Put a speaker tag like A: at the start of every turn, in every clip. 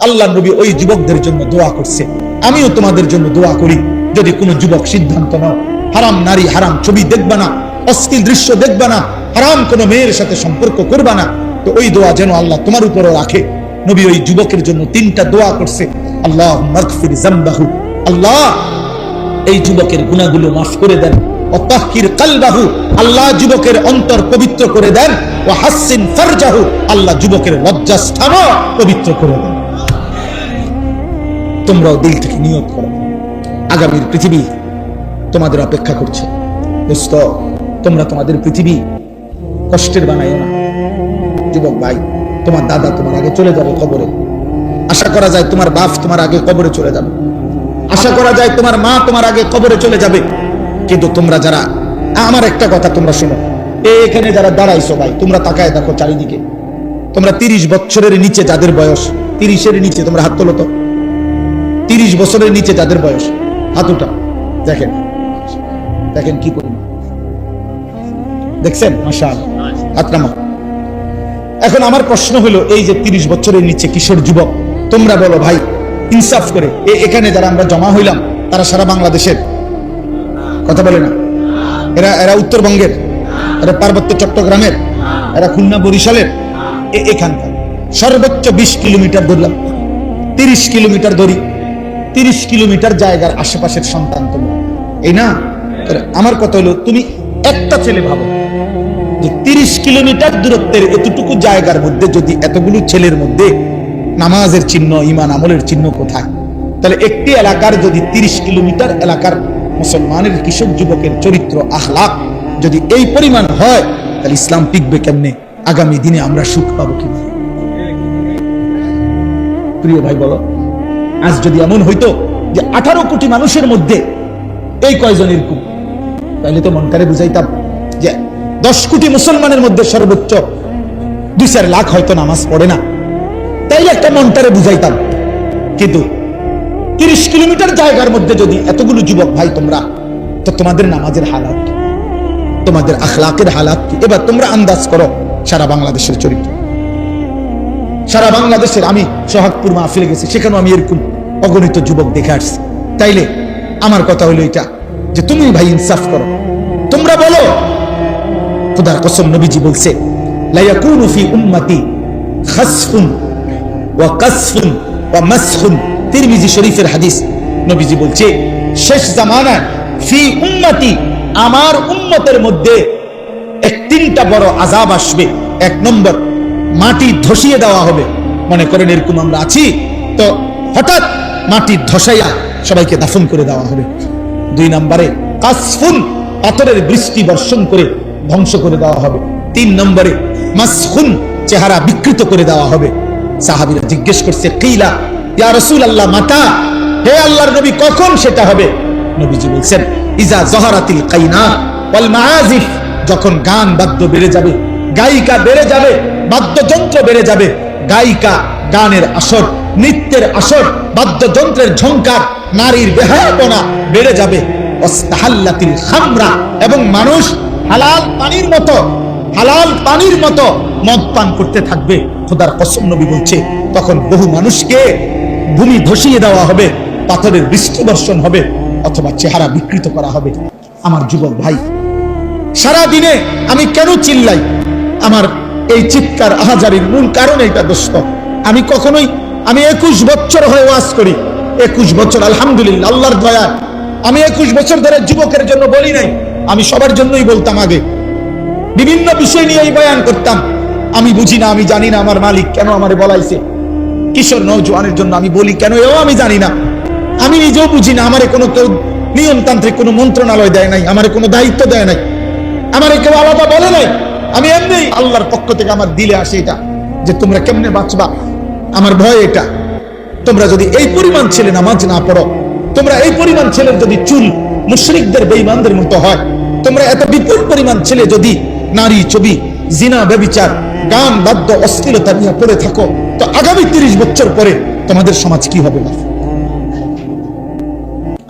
A: আল্লাহ নবী ওই যুবকদের জন্য দোয়া করছে। আমিও তোমাদের জন্য দোয়া করি, যদি কোনো যুবক সিদ্ধান্ত নাও হারাম নারী, হারাম ছবি দেখবা না, অশ্লীল দৃশ্য দেখবা না, হারাম কোনো মেয়ের সাথে সম্পর্ক করবা না, তো ওই দোয়া যেন আল্লাহ তোমার উপরও রাখে। নবী ওই যুবকের জন্য 3টা দোয়া করছে। আল্লাহ মাগফির যামবাহু, আল্লাহ এই যুবকের গুনাহগুলো মাফ করে দেন। ওয়া তাহকির কলবাহু, আল্লাহ যুবকের অন্তর পবিত্র করে দেন। ওয়া হাসিন ফারজাহু, আল্লাহ যুবকের লজ্জাস্থানও পবিত্র করে দেন। তোমরাও দিল থেকে নিয়ত করো, আগামীর পৃথিবী তোমাদের অপেক্ষা করছে। দোস্ত, তোমরা তোমাদের পৃথিবী কষ্টের বানাইও না। যুবক ভাই, তোমার দাদা তোমার আগে চলে যাবে কবরে। আশা করা যায় তোমার বাপ তোমার আগে কবরে চলে যাবে। আশা করা যায় তোমার মা তোমার আগে কবরে চলে যাবে। কিন্তু তোমরা যারা, আমার একটা কথা তোমরা শোনো, এখানে যারা দাঁড়াইছো ভাই, তোমরা তাকায় দেখো চারিদিকে। তোমরা 30 বছরের নিচে যাদের বয়স, 30-এর নিচে, তোমরা হাত তোলো তো। 30 বছরের নিচে যাদের বয়স, হাত উঠা। দেখেন দেখেন কি করুন, দেখছেন? মাশাআল্লাহ, হাত নামা। এখন আমার প্রশ্ন হলো, এই যে 30 বছরের নিচে কিশোর যুবক, তোমরা বলো ভাই ইনসাফ করে, এখানে যারা আমরা জমা হইলাম তারা সারা বাংলাদেশের? কথা বলে না। এরা উত্তরবঙ্গের, এরা পার্বত্য চট্টগ্রামের, এরা খুলনা বরিশালের, এখানকার। সর্বোচ্চ 20 কিলোমিটার ধরলাম, 30 কিলোমিটার ধরি, 30 কিলোমিটার জায়গার আশেপাশের সন্তান তোমরা, এই না? আমার কথা হলো, তুমি একটা ছেলে ভাবো যে 30 কিলোমিটার দূরত্বের এতটুকু জায়গার মধ্যে যদি এতগুলো ছেলের মধ্যে নামাজের চিহ্ন, ঈমান আমলের চিহ্ন কোথায়? তাহলে একটি এলাকার যদি 30 কিলোমিটার এলাকার মুসলমানের কিশোর যুবকের চরিত্র, আখলাক যদি এই পরিমাণ হয়, তাহলে ইসলাম টিকবে কেমনে? আগামী দিনে আমরা সুখ পাবো কিভাবে? প্রিয় ভাই বলো, আজ যদি এমন হইতো যে 18 কোটি মানুষের মধ্যে এই কয়জন এরকম, তাহলে তো মনটারে বুঝাইতাম যে 10 কোটি মুসলমানের মধ্যে সর্বোচ্চ 2-4 লাখ হয়তো নামাজ পড়ে না, তাইলে একটা মনটারে বুঝাইতাম। কিন্তু 30 কিলোমিটার জায়গার মধ্যে যদি এতগুলো যুবক ভাই তোমরা, তো তোমাদের নামাজের হালাত কি, তোমাদের আখলাকের হালাত কি? এবার তোমরা আন্দাজ করো সারা বাংলাদেশের চরিত্র। সারা বাংলাদেশের, আমি সোহাগপুর মাহফিলে গেছি, সেখানেও আমি এরকম অগণিত যুবক দেখে আসছি। তাইলে আমার কথা হলো এটা, যে তুমি ভাই ইনসাফ করো। তোমরা বলো, খোদার কসম নবীজি বলছে, লা ইয়াকুনু ফি উম্মতি খাসফুন ওয়া কাসফুন ওয়া মাসখুন, তিরমিজি শরীফের হাদিস। নবীজি বলছে, শেষ জামানায় ফি উম্মতি, আমার উম্মতের মধ্যে 3টা বড় আযাব আসবে। 1 নম্বর, মাটি ধসিয়ে দেওয়া হবে। মনে করেন এরকম আমরা আছি, তো হঠাৎ মাটি ধসাইয়া সবাইকে দাফন করে দেওয়া হবে। 2 নম্বরে কাসফুন, পাথরের বৃষ্টি বর্ষণ করে ধ্বংস করে দেওয়া হবে। 3 নম্বরে মাসখুন, চেহারা বিকৃত করে দেওয়া হবে। সাহাবীরা জিজ্ঞেস করছে, কিলা ইয়া রাসূলুল্লাহ মাতা, হে আল্লাহর নবী কখন সেটা হবে? নবীজি বলছেন, ইজা যাহারাতিল কাইনা ওয়াল মাআজিফ, যখন গান বাদ্য বেড়ে যাবে, গায়িকা বেড়ে যাবে, বাদ্যযন্ত্র বেড়ে যাবে, গায়িকা, গানের আসর, নৃত্যের আসর, বাদ্যযন্ত্রের ঝংকার, নারীর বেহায়াপনা বেড়ে যাবে। ওয়াস্তাহাল্লাতিল খামরা, এবং মানুষ হালাল পানির মতো মদ পান করতে থাকবে। খোদার কসম নবী বলছে, তখন বহু মানুষকে ভূমি ধসিয়ে দেওয়া হবে, পাথরের বৃষ্টি বর্ষণ হবে, অথবা চেহারা বিকৃত করা হবে। আমার যুবক ভাই, সারা দিনে আমি কেন চিল্লাই? আমার এই চিৎকার আহাজারির মূল কারণ এটা দোস্ত। আমি 21 বছর হয়ে ওয়াজ করি, 21 বছর আলহামদুলিল্লাহ, আল্লাহর দয়া। আমি 21 বছর ধরে যুবকের জন্য বলি নাই, আমি সবার জন্যই বলতাম। আগে বিভিন্ন বিষয় নিয়ে বয়ান করতাম। আমি বুঝি না, আমি জানি না আমার মালিক কেন আমারে বলাইছে। কিশোর নওজোয়ানের জন্য আমি বলি কেন, এও আমি জানি না। আমি নিজেও বুঝি না, আমারে কোনো কেউ নিয়মতান্ত্রিক কোনো মন্ত্রণালয় দেয় নাই, আমারে কোনো দায়িত্ব দেয় নাই, আমারে কেউ আলাদা বলে নাই। আমি এমনি আল্লাহর পক্ষ থেকে আমার দিলে আসে এটা, যে তোমরা কেমনে বাঁচবা, আমার ভয় এটা। তোমরা যদি এই পরিমাণ ছেলে নামাজ না পড়ো, তোমরা এই পরিমাণ ছেলের যদি চুল মুশরিকদের বেঈমানদের মতো হয়, তোমরা এত বিপুল পরিমাণ ছেলে যদি নারী ছবি, জিনা, ব্যভিচার, গান বাদ্য, অশ্লীলতা নিয়ে পড়ে থাকো, তো আগামী 30 বছর পরে তোমাদের সমাজ কি হবে?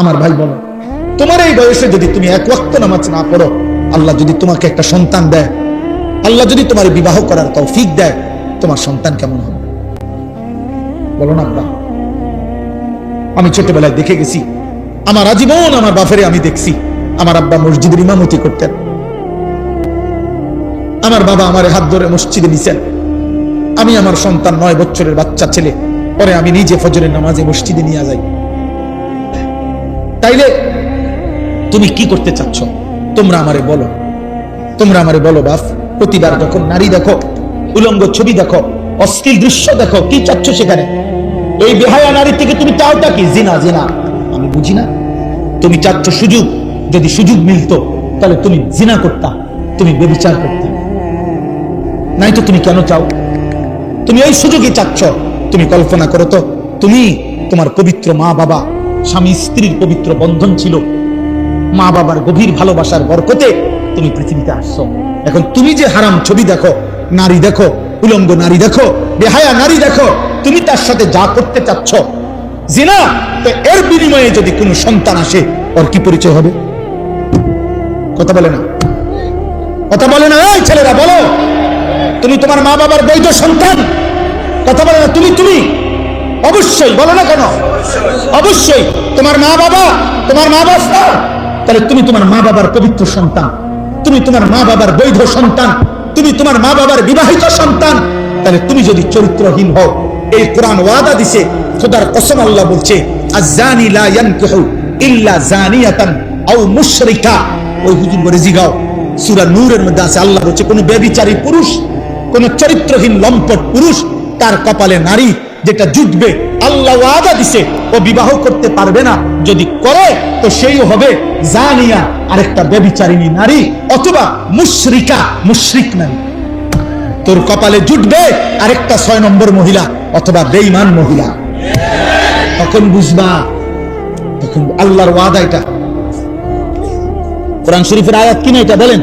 A: আমার ভাই বলো, তোমার এই বয়সে যদি তুমি 1 ওয়াক্ত নামাজ না পড়ো, আল্লাহ যদি তোমাকে একটা সন্তান দেয়, আল্লাহ যদি তোমার বিবাহ করার তৌফিক দেয়, তোমার সন্তান কেমন হবে? বলো না আব্বা। আমি ছোটবেলায় দেখে গেছি, আমার আজীবন আমার বাপেরে আমি দেখছি, আমার আব্বা মসজিদের ইমামতি করতেন, আমার বাবা আমার হাত ধরে মসজিদে নিছেন। আমি আমার সন্তান 9 বছরের বাচ্চা ছেলে, পরে আমি নিজে ফজরের নামাজে মসজিদে নিয়ে যাই। তাইলে তুমি কি করতে চাচ্ছ? তোমরা আমারে বলো, তোমরা আমারে বলো বাপ। প্রতিবার যখন নারী দেখো, উলঙ্গ ছবি দেখো, অশ্লীল দৃশ্য দেখো, কি চাচ্ছ সেখানে? এই বেহায়া নারী থেকে তুমি চাওটা কি? জিনা। জিনা আমি বুঝি না। তুমি চাচ্ছ সুযোগ, যদি সুযোগ মিলতো তাহলে তুমি জিনা করতা, তুমি ব্যভিচার করতে। নাই তো তুমি কেন চাও? তুমি ওই সুযোগই চাচ্ছ। তুমি কল্পনা করো তো, তুমি তোমার পবিত্র মা বাবা, স্বামী স্ত্রীর পবিত্র বন্ধন ছিল, মা বাবার গভীর ভালোবাসার বরকতে তুমি পৃথিবীতে আসছো। এখন তুমি যে হারাম ছবি দেখো, নারী দেখো, উলঙ্গ নারী দেখো, বেহায়া নারী দেখো, তুমি তার সাথে যা করতে চাচ্ছ জিনা, তো এর বিনিময়ে যদি কোনো সন্তান আসে, ওর কি পরিচয় হবে? কথা বলে না, কথা বলে না। এই ছেলেরা বলো, তুমি তোমার মা বাবার বৈধ সন্তান? কথা বলে না। তুমি অবশ্যই বলো না কেন? অবশ্যই তোমার মা বাবা, তোমার মা বাবা, তাহলে তুমি তোমার মা বাবার পবিত্র সন্তান, তুমি তোমার মা বাবার বৈধ সন্তান, তুমি তোমার মা বাবার বিবাহিত সন্তান। তাহলে তুমি যদি চরিত্রহীন হও, এই কোরআন ওয়াদা দিছে, খোদার কসম আল্লাহ বলছে, আয-যানি লা ইয়ানকিহু ইল্লা যানিয়াতান আও মুশরিকা। ওই হুজুর বলে জিগাও, সূরা নূরের মধ্যে আছে, আল্লাহ বলছে কোন ব্যভিচারী পুরুষ, কোন চরিত্রহীন লম্পট পুরুষ, তার কপালে নারী যেটা জুটবে, আল্লাহ ওয়াদা দিছে ও বিবাহ করতে পারবে না। যদি করে তো সেই হবে জানিয়া, আরেকটা ব্যভিচারিণী নারী, অথবা মুশরিকা, মুশরিক নারী। তোর কপালে জুটবে আরেকটা 6 নম্বর মহিলা, অথবা বেঈমান মহিলা। তখন বুঝবা, তখন আল্লাহর ওয়াদা। এটা কোরআন শরীফের আয়াত কিনা এটা বলেন?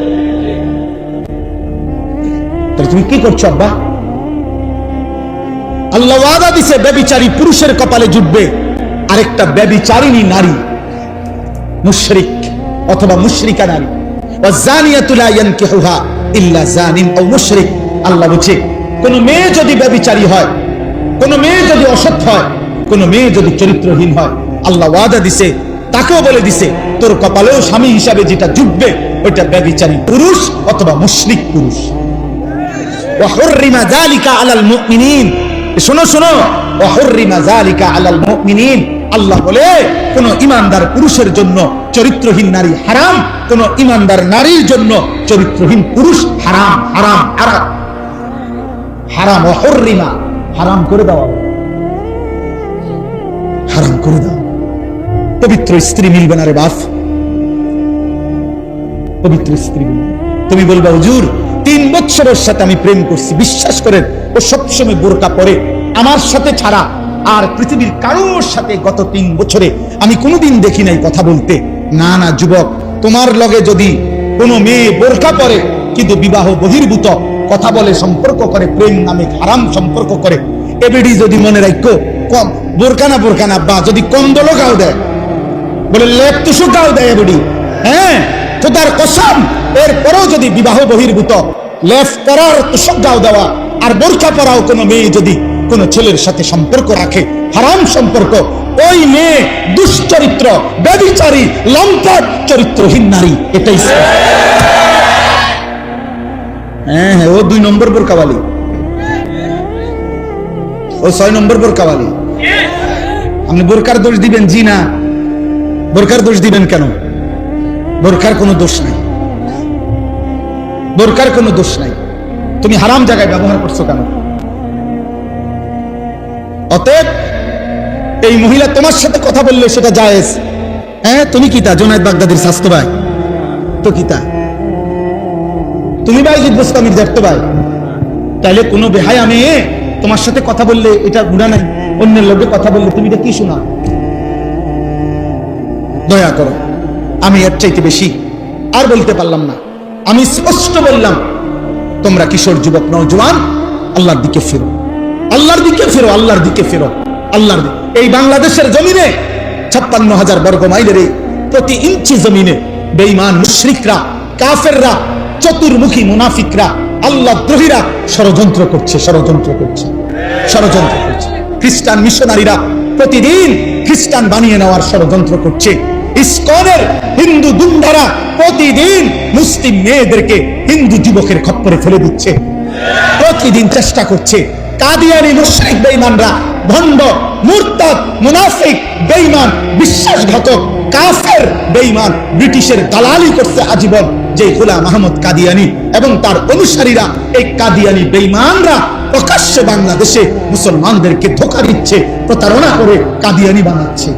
A: তাহলে তুমি কি করছো আব্বা? আল্লাহ ওয়াদা দিছে ব্যভিচারী পুরুষের কপালে জুটবে আরেকটা ব্যভিচারিণী নারী, মুশরিক অথবা মুশরিকা নারী। ওয়াজানিয়াতু লা ইয়ানকিহুহা ইল্লা জানিন আও মুশরিক। আল্লাহ বলছে কোন মেয়ে যদি ব্যভিচারী হয়, কোন মেয়ে যদি অসৎ হয়, কোন মেয়ে যদি চরিত্রহীন হয়, আল্লাহ ওয়াদা দিছে, তাকেও বলে দিছে তোর কপালেও স্বামী হিসাবে যেটা জুটবে ওইটা ব্যভিচারী পুরুষ অথবা মুশরিক পুরুষ। ওয়া হুররিমা যালিকা আলাল মুমিনিন। শোনো শোনো, ওয়া হুররিমা যালিকা আলাল মুমিনিন। আল্লাহ বলে কোন ইমানদার পুরুষের জন্য চরিত্রহীন নারী হারাম, কোন ইমানদার নারীর জন্য চরিত্রহীন পুরুষ হারাম। হারাম হারাম হারাম, ওয়া হুররিমা, হারাম করে দাও, হারাম করে দাও। পবিত্র স্ত্রী মিলবে না রে বাপ, পবিত্র স্ত্রী। তুমি বলবা হুজুর 3 বছরের সাথে আমি প্রেম করছি, বিশ্বাস করেন ও সবসময় বোরকা পরে, আমার সাথে ছাড়া আর পৃথিবীর কারোর সাথে গত 3 বছরে আমি কোনোদিন দেখি নাই কথা বলতে। না না যুবক, তোমার লগে যদি কোনো মেয়ে বোরকা পরে কিন্তু বিবাহ বহির্ভূত কথা বলে, সম্পর্ক করে, প্রেম নামে হারাম সম্পর্ক করে, এবেডি যদি মনে রাখো, কম বোরকা না বা যদি কন্দল গাও দেয়, বলে লেপ তুসু গাও দেয় এবেডি, হ্যাঁ খোদার কসম, এরপরেও যদি বিবাহ বহির্ভূত লেফ পরার তুষক গাও দেওয়া আর বোরকা পরাও কোনো মেয়ে যদি কোনো ছেলের সাথে সম্পর্ক রাখে, হারাম সম্পর্ক, ওই মেয়ে দুশ্চরিত্র, ব্যভিচারী, লম্পট, চরিত্রহীন নারী। এটাই হ্যাঁ, ও 2 নম্বর বোরকাওয়ালি, ও 6 নম্বর বোরকাওয়ালি। আপনি বোরকার দোষ দিবেন? জি না, বোরকার দোষ দিবেন কেন? বোরকার কোনো দোষ নাই, বোরকার কোনো দোষ নাই। তুমি হারাম জায়গায় ব্যবহার করছো কেন? অতএব এই মহিলা তোমার সাথে কথা বললে সেটা জায়েজ। হ্যাঁ, তুমি কি তা জুনায়েদ বাগদাদির স্বাস্থ্য ভাই? তো কি তা তুমি ভাই জিজ্ঞাসির দেখতে ভাই? তাইলে কোনো বেহায়া মেয়ে তোমার সাথে কথা বললে এটা গুনাহ নাই, অন্যের লোকে কথা বললে তুমি এটা কি শোনা? দয়া করো, আমি এর চাইতে বেশি আর বলতে পারলাম না। আমি স্পষ্ট বললাম, তোমরা কিশোর যুবক নওজোয়ান, আল্লাহর দিকে ফিরো, আল্লাহর দিকে ফিরো, আল্লাহর দিকে ফিরো, আল্লাহর দিকে। এই বাংলাদেশের জমিনে 56,000 বর্গ মাইলের এই প্রতি ইঞ্চি জমিনে বেঈমান মুশরিকরা, কাফেররা, চতুর্মুখী মুনাফিকরা, আল্লাহ দ্রোহীরা ষড়যন্ত্র করছে, ষড়যন্ত্র করছে, ষড়যন্ত্র করছে। খ্রিস্টান মিশনারিরা প্রতিদিন খ্রিস্টান বানিয়ে নেওয়ার ষড়যন্ত্র করছে। ইসকনের হিন্দু গুন্ডারা প্রতিদিন মুসলিম মেয়েদেরকে হিন্দু যুবকের খপ্পরে ফেলে দিচ্ছে, প্রতিদিন চেষ্টা করছে। কাদিয়ানি মুশরিক বেঈমানরা, ভণ্ড, মুরতাদ, মুনাফিক, বেঈমান, বিশ্বাসঘাতক, কাফের বেঈমান ব্রিটিশের দালালি করছে আজীবন। যে গোলাম আহমদ কাদিয়ানি এবং তার অনুসারীরা, এই কাদিয়ানি বেঈমানরা প্রকাশ্যে বাংলাদেশে মুসলমানদেরকে ধোঁকা দিচ্ছে, প্রতারণা করে কাদিয়ানি বানাচ্ছে।